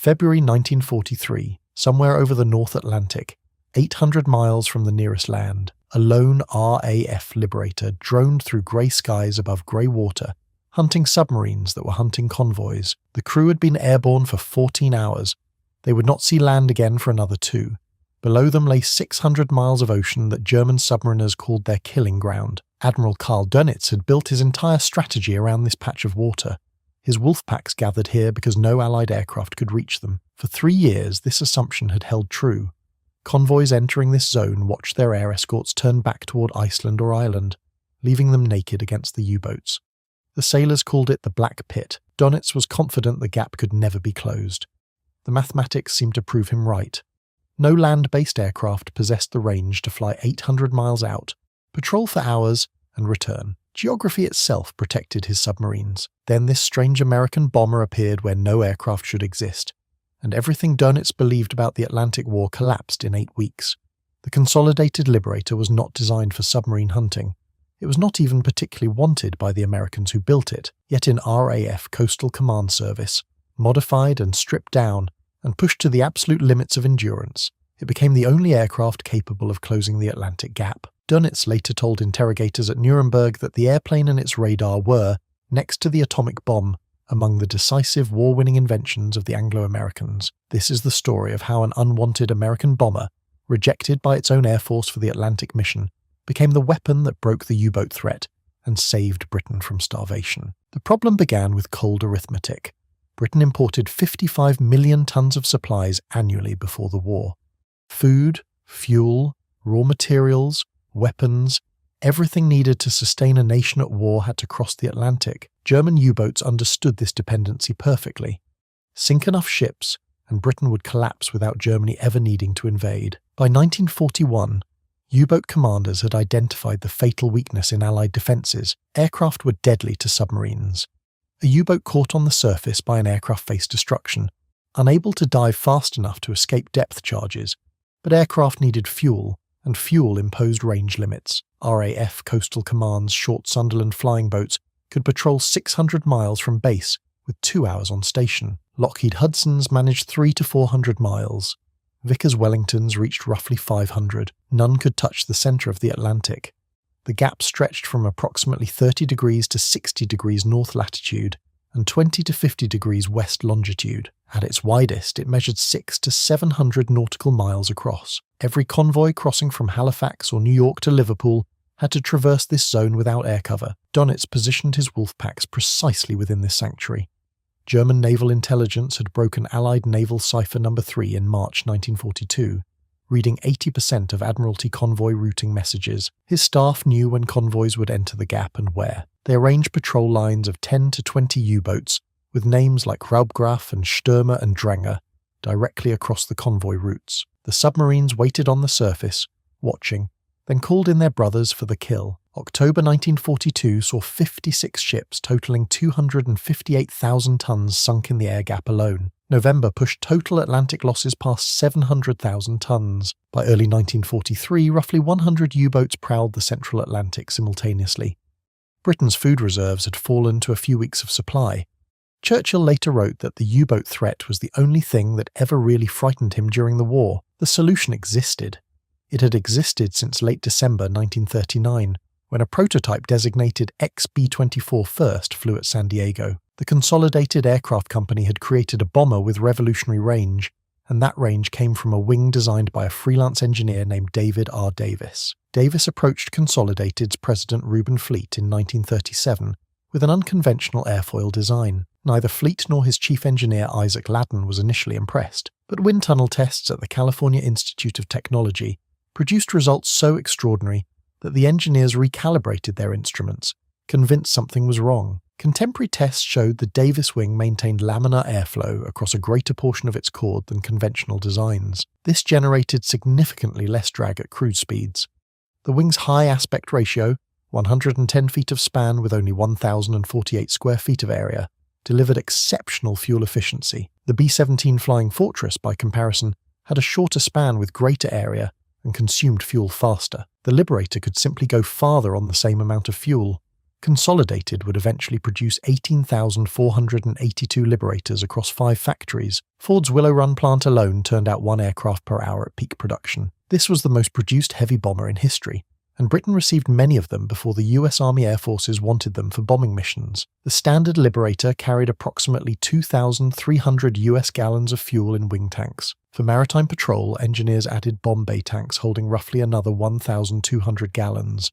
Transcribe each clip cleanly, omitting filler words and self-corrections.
February 1943, somewhere over the North Atlantic, 800 miles from the nearest land, a lone RAF Liberator droned through grey skies above grey water, hunting submarines that were hunting convoys. The crew had been airborne for 14 hours. They would not see land again for another 2. Below them lay 600 miles of ocean that German submariners called their killing ground. Admiral Dönitz had built his entire strategy around this patch of water. His wolf packs gathered here because no Allied aircraft could reach them. For 3 years, this assumption had held true. Convoys entering this zone watched their air escorts turn back toward Iceland or Ireland, leaving them naked against the U-boats. The sailors called it the Black Pit. Dönitz was confident the gap could never be closed. The mathematics seemed to prove him right. No land-based aircraft possessed the range to fly 800 miles out, patrol for hours, and return. Geography itself protected his submarines. Then this strange American bomber appeared where no aircraft should exist, and everything Dönitz believed about the Atlantic War collapsed in 8 weeks. The Consolidated Liberator was not designed for submarine hunting. It was not even particularly wanted by the Americans who built it, yet in RAF Coastal Command service, modified and stripped down, and pushed to the absolute limits of endurance, it became the only aircraft capable of closing the Atlantic gap. Dönitz later told interrogators at Nuremberg that the airplane and its radar were, next to the atomic bomb, among the decisive war-winning inventions of the Anglo-Americans. This is the story of how an unwanted American bomber, rejected by its own air force for the Atlantic mission, became the weapon that broke the U-boat threat and saved Britain from starvation. The problem began with cold arithmetic. Britain imported 55 million tons of supplies annually before the war. Food, fuel, raw materials, weapons, everything needed to sustain a nation at war had to cross the Atlantic. German U-boats understood this dependency perfectly. Sink enough ships, and Britain would collapse without Germany ever needing to invade. By 1941, U-boat commanders had identified the fatal weakness in Allied defences. Aircraft were deadly to submarines. A U-boat caught on the surface by an aircraft faced destruction, unable to dive fast enough to escape depth charges, but aircraft needed fuel, and fuel imposed range limits. RAF Coastal Command's short Sunderland flying boats could patrol 600 miles from base with 2 hours on station. Lockheed Hudson's managed 300 to 400 miles. Vickers Wellingtons reached roughly 500. None could touch the centre of the Atlantic. The gap stretched from approximately 30 degrees to 60 degrees north latitude and 20 to 50 degrees west longitude. At its widest, it measured 600 to 700 nautical miles across. Every convoy crossing from Halifax or New York to Liverpool had to traverse this zone without air cover. Dönitz positioned his wolf packs precisely within this sanctuary. German naval intelligence had broken Allied Naval Cipher No. 3 in March 1942, reading 80% of Admiralty convoy routing messages. His staff knew when convoys would enter the gap and where. They arranged patrol lines of 10 to 20 U-boats, with names like Raubgraf and Stürmer and Dränger, directly across the convoy routes. The submarines waited on the surface, watching, then called in their brothers for the kill. October 1942 saw 56 ships totaling 258,000 tons sunk in the air gap alone. November pushed total Atlantic losses past 700,000 tons. By early 1943, roughly 100 U-boats prowled the central Atlantic simultaneously. Britain's food reserves had fallen to a few weeks of supply. Churchill later wrote that the U-boat threat was the only thing that ever really frightened him during the war. The solution existed. It had existed since late December 1939, when a prototype designated XB-24 First flew at San Diego. The Consolidated Aircraft Company had created a bomber with revolutionary range, and that range came from a wing designed by a freelance engineer named David R. Davis. Davis approached Consolidated's President Reuben Fleet in 1937 with an unconventional airfoil design. Neither Fleet nor his chief engineer Isaac Ladden was initially impressed, but wind tunnel tests at the California Institute of Technology produced results so extraordinary that the engineers recalibrated their instruments, convinced something was wrong. Contemporary tests showed the Davis wing maintained laminar airflow across a greater portion of its chord than conventional designs. This generated significantly less drag at cruise speeds. The wing's high aspect ratio, 110 feet of span with only 1,048 square feet of area, delivered exceptional fuel efficiency. The B-17 Flying Fortress, by comparison, had a shorter span with greater area and consumed fuel faster. The Liberator could simply go farther on the same amount of fuel. Consolidated would eventually produce 18,482 Liberators across 5 factories. Ford's Willow Run plant alone turned out 1 aircraft per hour at peak production. This was the most produced heavy bomber in history, and Britain received many of them before the US Army Air Forces wanted them for bombing missions. The standard Liberator carried approximately 2,300 US gallons of fuel in wing tanks. For maritime patrol, engineers added bomb bay tanks holding roughly another 1,200 gallons.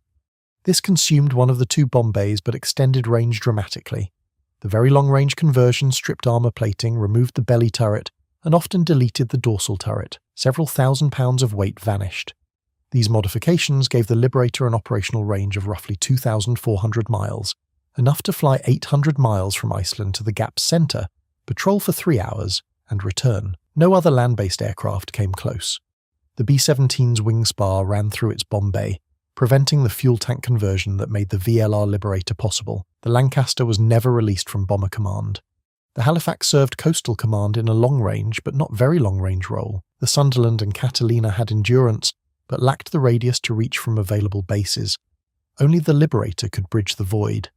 This consumed one of the 2 bomb bays but extended range dramatically. The very long-range conversion stripped armour plating, removed the belly turret, and often deleted the dorsal turret. Several thousand pounds of weight vanished. These modifications gave the Liberator an operational range of roughly 2,400 miles, enough to fly 800 miles from Iceland to the Gap's centre, patrol for 3 hours, and return. No other land-based aircraft came close. The B-17's wing spar ran through its bomb bay, preventing the fuel tank conversion that made the VLR Liberator possible. The Lancaster was never released from Bomber Command. The Halifax served Coastal Command in a long-range but not very long-range role. The Sunderland and Catalina had endurance, but lacked the radius to reach from available bases. Only the Liberator could bridge the void.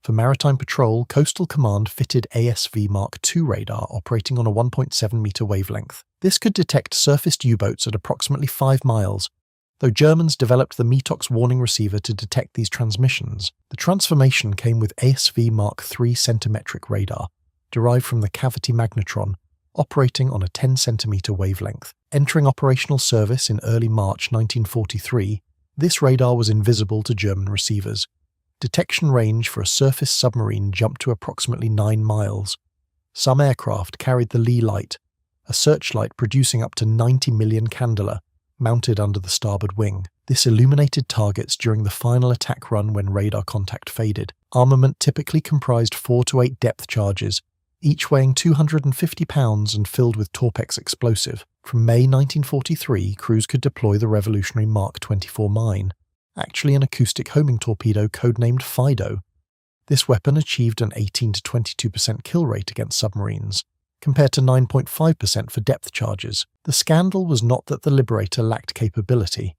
For maritime patrol, Coastal Command fitted ASV Mark II radar operating on a 1.7-metre wavelength. This could detect surfaced U-boats at approximately 5 miles, though Germans developed the METOX warning receiver to detect these transmissions. The transformation came with ASV Mark III centimetric radar, derived from the cavity magnetron, operating on a 10-centimetre wavelength. Entering operational service in early March 1943, this radar was invisible to German receivers. Detection range for a surface submarine jumped to approximately 9 miles. Some aircraft carried the Lee light, a searchlight producing up to 90 million candela, mounted under the starboard wing. This illuminated targets during the final attack run when radar contact faded. Armament typically comprised 4 to 8 depth charges, each weighing 250 pounds and filled with Torpex explosive. From May 1943, crews could deploy the revolutionary Mark 24 mine, actually an acoustic homing torpedo codenamed Fido. This weapon achieved an 18 to 22% kill rate against submarines, compared to 9.5% for depth charges. The scandal was not that the Liberator lacked capability.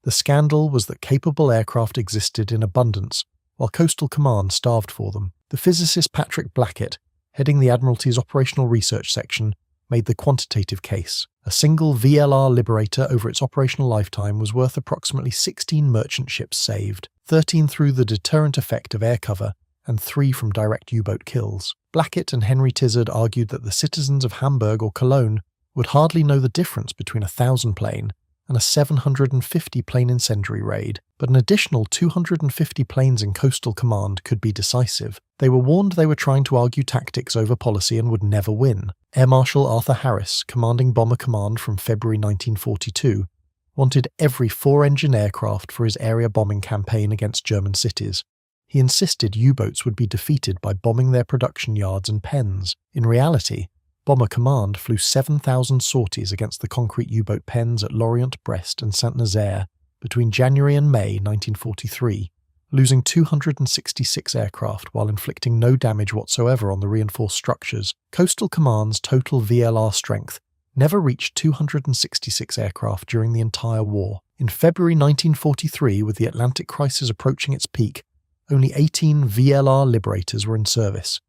The scandal was that capable aircraft existed in abundance, while Coastal Command starved for them. The physicist Patrick Blackett, heading the Admiralty's Operational Research Section, made the quantitative case. A single VLR Liberator over its operational lifetime was worth approximately 16 merchant ships saved, 13 through the deterrent effect of air cover, and 3 from direct U-boat kills. Blackett and Henry Tizard argued that the citizens of Hamburg or Cologne would hardly know the difference between a 1,000-plane and a 750-plane incendiary raid, but an additional 250 planes in Coastal Command could be decisive. They were warned they were trying to argue tactics over policy and would never win. Air Marshal Arthur Harris, commanding Bomber Command from February 1942, wanted every 4-engine aircraft for his area bombing campaign against German cities. He insisted U-boats would be defeated by bombing their production yards and pens. In reality, Bomber Command flew 7,000 sorties against the concrete U-boat pens at Lorient, Brest and Saint-Nazaire between January and May 1943, losing 266 aircraft while inflicting no damage whatsoever on the reinforced structures. Coastal Command's total VLR strength never reached 266 aircraft during the entire war. In February 1943, with the Atlantic crisis approaching its peak, only 18 VLR Liberators were in service.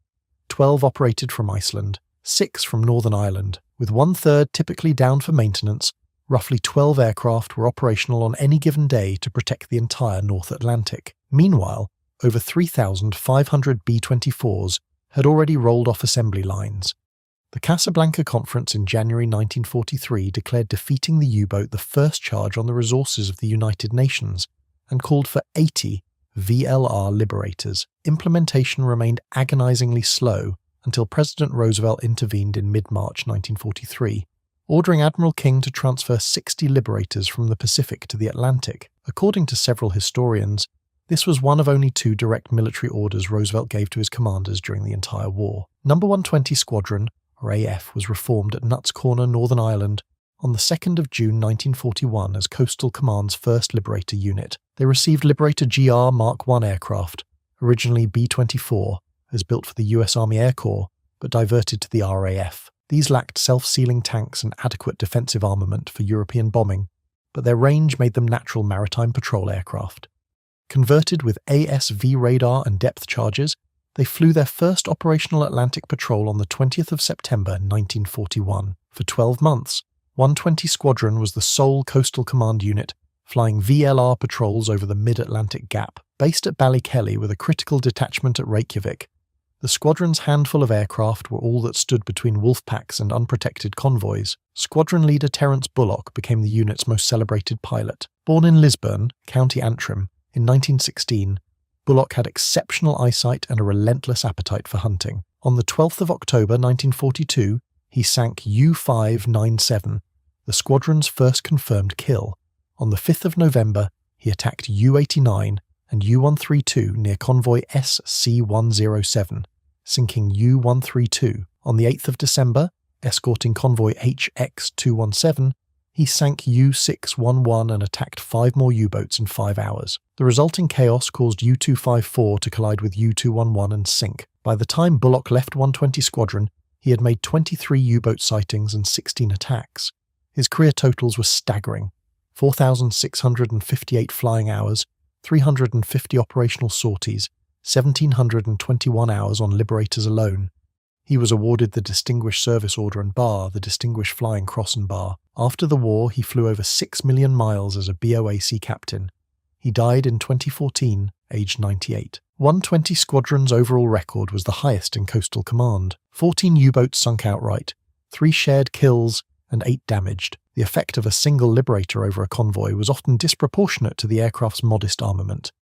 12 operated from Iceland, 6 from Northern Ireland. With 1/3 typically down for maintenance, roughly 12 aircraft were operational on any given day to protect the entire North Atlantic. Meanwhile, over 3,500 B-24s had already rolled off assembly lines. The Casablanca Conference in January 1943 declared defeating the U-boat the first charge on the resources of the United Nations and called for 80 VLR Liberators. Implementation remained agonizingly slow until President Roosevelt intervened in mid-March 1943, ordering Admiral King to transfer 60 Liberators from the Pacific to the Atlantic. According to several historians, this was one of only 2 direct military orders Roosevelt gave to his commanders during the entire war. No. 120 Squadron, or AF, was reformed at Nuts Corner, Northern Ireland, on the 2nd of June 1941 as Coastal Command's first Liberator unit. They received Liberator GR Mark I aircraft, originally B-24, as built for the US Army Air Corps, but diverted to the RAF. These lacked self-sealing tanks and adequate defensive armament for European bombing, but their range made them natural maritime patrol aircraft. Converted with ASV radar and depth charges, they flew their first operational Atlantic patrol on the 20th of September 1941. For 12 months, 120 Squadron was the sole Coastal Command unit flying VLR patrols over the mid-Atlantic Gap. Based at Ballykelly with a critical detachment at Reykjavik, the squadron's handful of aircraft were all that stood between wolf packs and unprotected convoys. Squadron leader Terence Bullock became the unit's most celebrated pilot. Born in Lisburn, County Antrim, in 1916, Bullock had exceptional eyesight and a relentless appetite for hunting. On the 12th of October 1942, he sank U-597, the squadron's first confirmed kill. On the 5th of November, he attacked U-89 and U-132 near convoy SC-107, sinking U-132. On the 8th of December, escorting convoy HX-217, he sank U-611 and attacked 5 more U-boats in 5 hours. The resulting chaos caused U-254 to collide with U-211 and sink. By the time Bullock left 120 Squadron, he had made 23 U-boat sightings and 16 attacks. His career totals were staggering: 4,658 flying hours, 350 operational sorties, 1,721 hours on Liberators alone. He was awarded the Distinguished Service Order and Bar, the Distinguished Flying Cross and Bar. After the war, he flew over 6 million miles as a BOAC captain. He died in 2014, aged 98. 120 Squadron's overall record was the highest in Coastal Command. 14 U-boats sunk outright, 3 shared kills, and 8 damaged. The effect of a single Liberator over a convoy was often disproportionate to the aircraft's modest armament.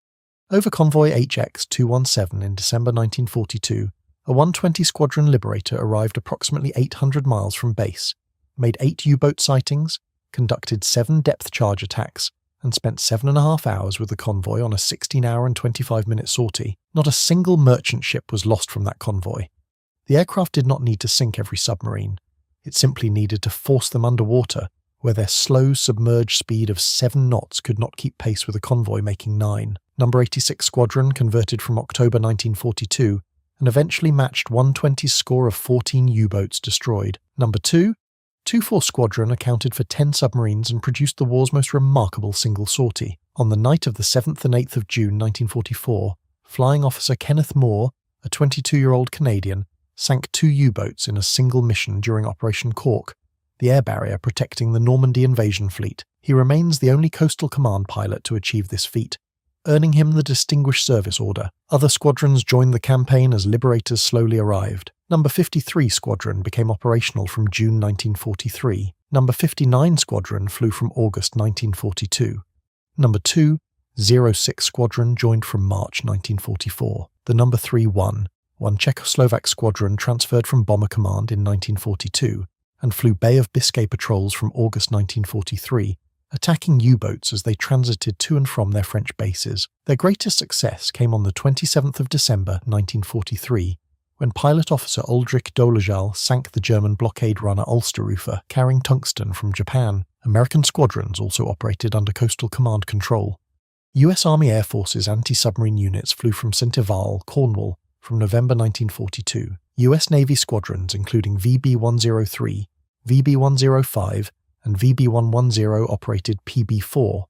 Over convoy HX-217 in December 1942, a 120 Squadron Liberator arrived approximately 800 miles from base, made 8 U-boat sightings, conducted 7 depth charge attacks, and spent 7.5 hours with the convoy on a 16-hour and 25-minute sortie. Not a single merchant ship was lost from that convoy. The aircraft did not need to sink every submarine. It simply needed to force them underwater, where their slow submerged speed of 7 knots could not keep pace with a convoy making 9. Number 86 Squadron converted from October 1942 and eventually matched 120's score of 14 U-boats destroyed. Number 2, 24 Squadron accounted for 10 submarines and produced the war's most remarkable single sortie. On the night of the 7th and 8th of June 1944, Flying Officer Kenneth Moore, a 22-year-old Canadian, sank 2 U-boats in a single mission during Operation Cork, the air barrier protecting the Normandy invasion fleet. He remains the only Coastal Command pilot to achieve this feat, earning him the Distinguished Service Order. Other squadrons joined the campaign as Liberators slowly arrived. Number 53 Squadron became operational from June 1943. Number 59 Squadron flew from August 1942. Number 206 Squadron joined from March 1944. The number 31, one Czechoslovak squadron transferred from Bomber Command in 1942 and flew Bay of Biscay patrols from August 1943, attacking U-boats as they transited to and from their French bases. Their greatest success came on the 27th of December 1943, when Pilot Officer Ulrich Dolezal sank the German blockade runner Ulsterrufer carrying tungsten from Japan. American squadrons also operated under Coastal Command control. U.S. Army Air Force's anti-submarine units flew from St. Ival, Cornwall, from November 1942. U.S. Navy squadrons including VB-103, VB-105, and VB-110 operated PB-4,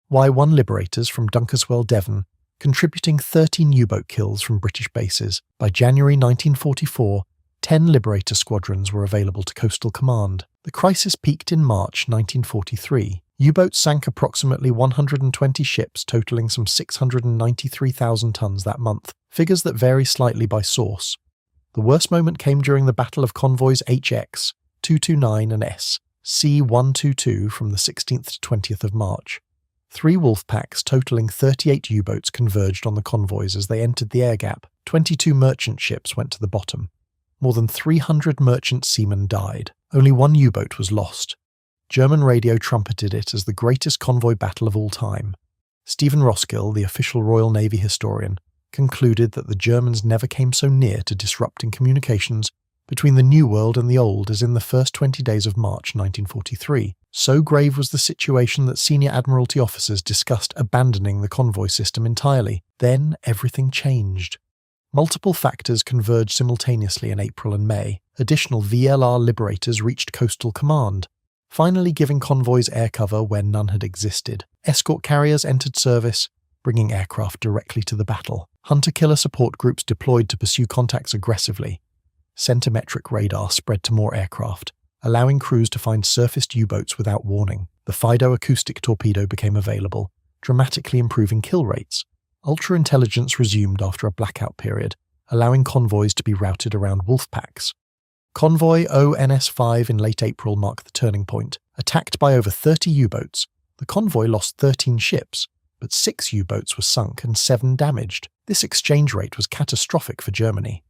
Y-1 Liberators from Dunkeswell, Devon, contributing 13 U-boat kills from British bases. By January 1944, 10 Liberator squadrons were available to Coastal Command. The crisis peaked in March 1943. U-boats sank approximately 120 ships, totaling some 693,000 tons that month, figures that vary slightly by source. The worst moment came during the Battle of Convoys HX, 229 and S, C-122 from the 16th to 20th of March. 3 wolf packs totaling 38 U-boats converged on the convoys as they entered the air gap. 22 merchant ships went to the bottom. More than 300 merchant seamen died. Only 1 U-boat was lost. German radio trumpeted it as the greatest convoy battle of all time. Stephen Roskill, the official Royal Navy historian, concluded that the Germans never came so near to disrupting communications between the New World and the Old as in the first 20 days of March 1943. So grave was the situation that senior Admiralty officers discussed abandoning the convoy system entirely. Then everything changed. Multiple factors converged simultaneously in April and May. Additional VLR Liberators reached Coastal Command, finally giving convoys air cover where none had existed. Escort carriers entered service, bringing aircraft directly to the battle. Hunter-killer support groups deployed to pursue contacts aggressively. Centimetric radar spread to more aircraft, allowing crews to find surfaced U-boats without warning. The FIDO acoustic torpedo became available, dramatically improving kill rates. Ultra-intelligence resumed after a blackout period, allowing convoys to be routed around wolf packs. Convoy ONS-5 in late April marked the turning point. Attacked by over 30 U-boats, the convoy lost 13 ships, but 6 U-boats were sunk and 7 damaged. This exchange rate was catastrophic for Germany.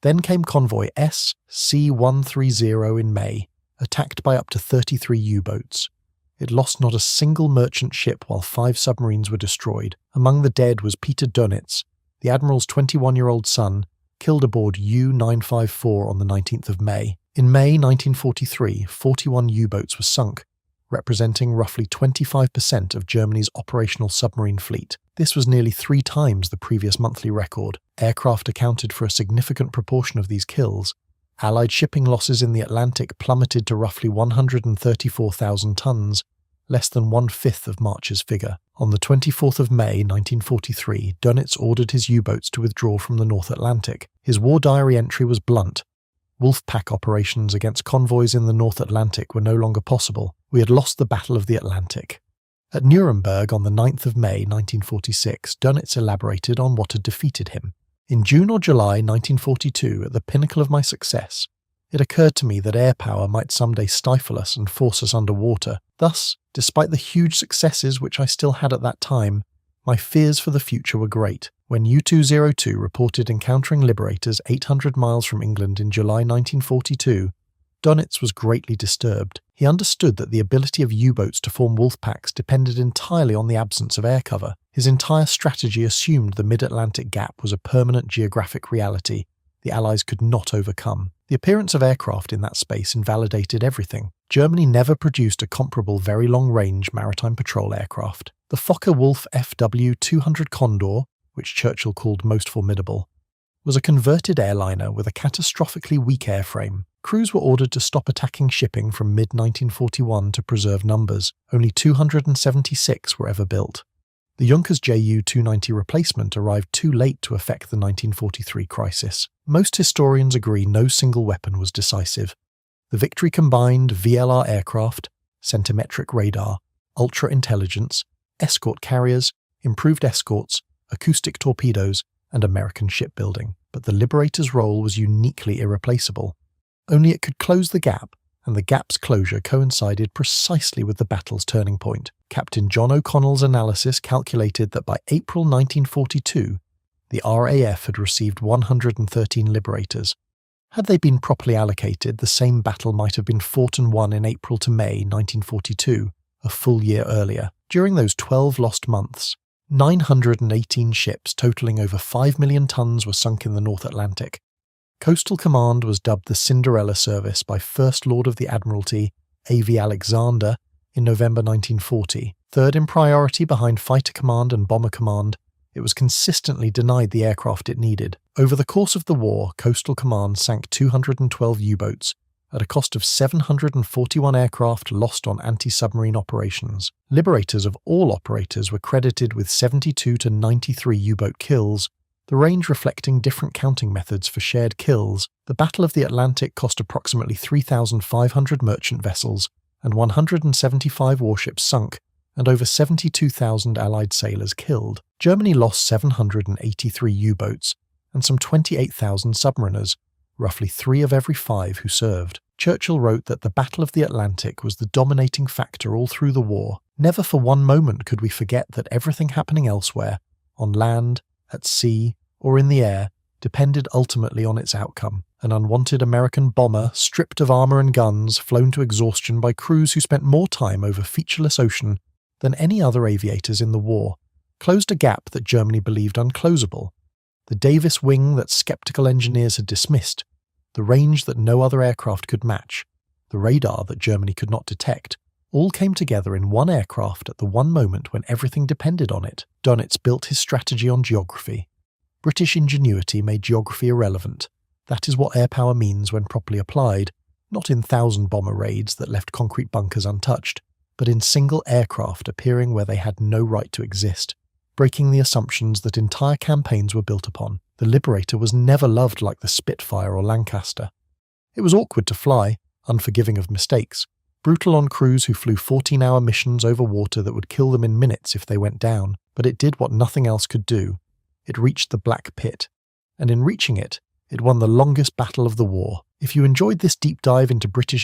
Then came Convoy SC-130 in May, attacked by up to 33 U-boats. It lost not a single merchant ship while 5 submarines were destroyed. Among the dead was Peter Dönitz, the Admiral's 21-year-old son, killed aboard U-954 on the 19th of May. In May 1943, 41 U-boats were sunk, representing roughly 25% of Germany's operational submarine fleet. This was nearly 3 times the previous monthly record. Aircraft accounted for a significant proportion of these kills. Allied shipping losses in the Atlantic plummeted to roughly 134,000 tons, less than 1/5 of March's figure. On the 24th of May 1943, Dönitz ordered his U-boats to withdraw from the North Atlantic. His war diary entry was blunt. Wolfpack operations against convoys in the North Atlantic were no longer possible. We had lost the Battle of the Atlantic. At Nuremberg on the 9th of May 1946, Dönitz elaborated on what had defeated him. In June or July 1942, at the pinnacle of my success, it occurred to me that air power might someday stifle us and force us underwater. Thus, despite the huge successes which I still had at that time, my fears for the future were great. When U-202 reported encountering liberators 800 miles from England in July 1942, Dönitz was greatly disturbed. He understood that the ability of U-boats to form wolf packs depended entirely on the absence of air cover. His entire strategy assumed the mid-Atlantic gap was a permanent geographic reality the Allies could not overcome. The appearance of aircraft in that space invalidated everything. Germany never produced a comparable very long-range maritime patrol aircraft. The Focke-Wulf FW-200 Condor, which Churchill called most formidable, was a converted airliner with a catastrophically weak airframe. Crews were ordered to stop attacking shipping from mid-1941 to preserve numbers. Only 276 were ever built. The Junkers Ju-290 replacement arrived too late to affect the 1943 crisis. Most historians agree no single weapon was decisive. The victory combined VLR aircraft, centimetric radar, ultra-intelligence, escort carriers, improved escorts, acoustic torpedoes, and American shipbuilding. But the Liberator's role was uniquely irreplaceable. Only it could close the gap, and the gap's closure coincided precisely with the battle's turning point. Captain John O'Connell's analysis calculated that by April 1942, the RAF had received 113 Liberators. Had they been properly allocated, the same battle might have been fought and won in April to May 1942, a full year earlier. During those 12 lost months, 918 ships totaling over 5 million tons were sunk in the North Atlantic. Coastal Command was dubbed the Cinderella Service by First Lord of the Admiralty, A.V. Alexander, in November 1940. Third in priority behind Fighter Command and Bomber Command, it was consistently denied the aircraft it needed. Over the course of the war, Coastal Command sank 212 U-boats, at a cost of 741 aircraft lost on anti-submarine operations. Liberators of all operators were credited with 72 to 93 U-boat kills, the range reflecting different counting methods for shared kills. The Battle of the Atlantic cost approximately 3,500 merchant vessels and 175 warships sunk, and over 72,000 Allied sailors killed. Germany lost 783 U-boats and some 28,000 submariners, roughly 3 of every 5 who served. Churchill wrote that the Battle of the Atlantic was the dominating factor all through the war. Never for one moment could we forget that everything happening elsewhere, on land, at sea, or in the air, depended ultimately on its outcome. An unwanted American bomber, stripped of armour and guns, flown to exhaustion by crews who spent more time over featureless ocean than any other aviators in the war, closed a gap that Germany believed unclosable. The Davis wing that sceptical engineers had dismissed, the range that no other aircraft could match, the radar that Germany could not detect, all came together in one aircraft at the one moment when everything depended on it. Dönitz built his strategy on geography. British ingenuity made geography irrelevant. That is what air power means when properly applied, not in 1,000-bomber raids that left concrete bunkers untouched, but in single aircraft appearing where they had no right to exist. breaking the assumptions that entire campaigns were built upon. The Liberator was never loved like the Spitfire or Lancaster. It was awkward to fly, unforgiving of mistakes, brutal on crews who flew 14-hour missions over water that would kill them in minutes if they went down, but it did what nothing else could do. It reached the Black Pit, and in reaching it, it won the longest battle of the war. If you enjoyed this deep dive into British